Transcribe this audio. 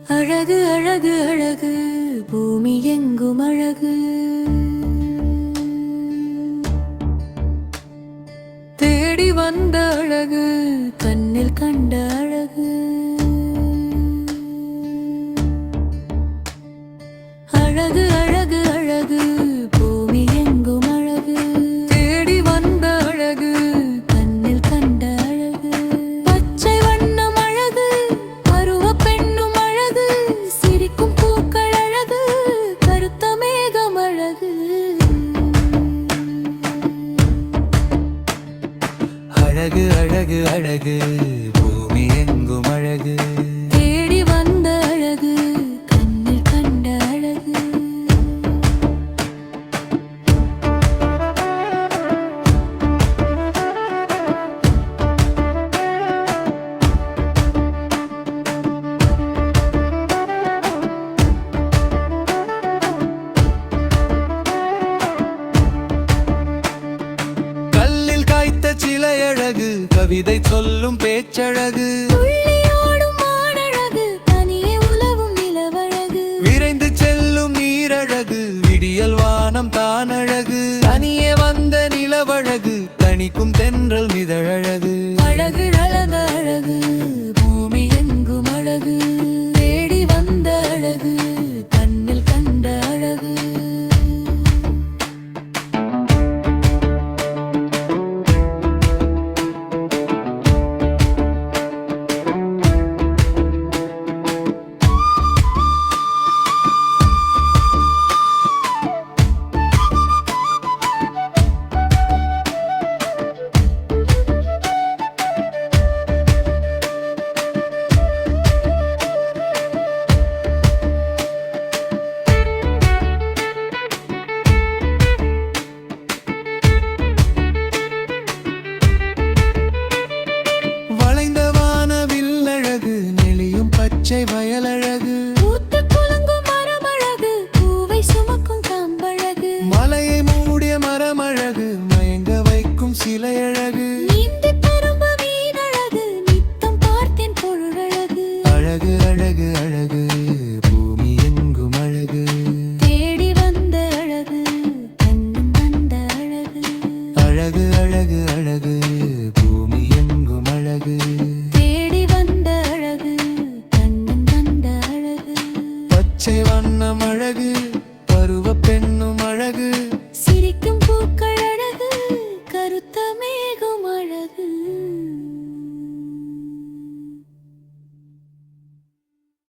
அழகு அழகு அழகு பூமி எங்கும் அழகு. தேடி வந்த அழகு கண்ணில் கண்ட அழகு. அழகு அழகு அழகு பூமி எங்கும் அழகு. தேடி வந்த அழகு கண்ணில் கண்ட அழகு. பச்சை வண்ணம் அழகு, பருவ பெண்ணும் அழகு, சிரிக்கும் பூக்கள் அழகு, கருத்த மேகம் அழகு. அழகு அழகு அழகு பூமி எங்கும் அழகு. தேடி வந்த அழகு கண்ணில் கண்ட அழகு. கல்லில் காய்த்த சிலை அழகு, கவிதை சொல்லும் பேச்சழகு. துள்ளியோடும் மானழகு, தனியே உலவும் நிலவழகு. விரைந்து செல்லும் நீரழகு, விடியல் வானம் தான் அழகு. தனியே வந்த நிலவழகு, தனிக்கும் தென்றல் மிதழகு. அழகு அழகு அழகு பூமி எங்கும் அழகு. தேடி வந்த அழகு கண்ணில் கண்ட அழகு. வளைந்த வானவில் அழகு, நெளியும் பச்சை வயல்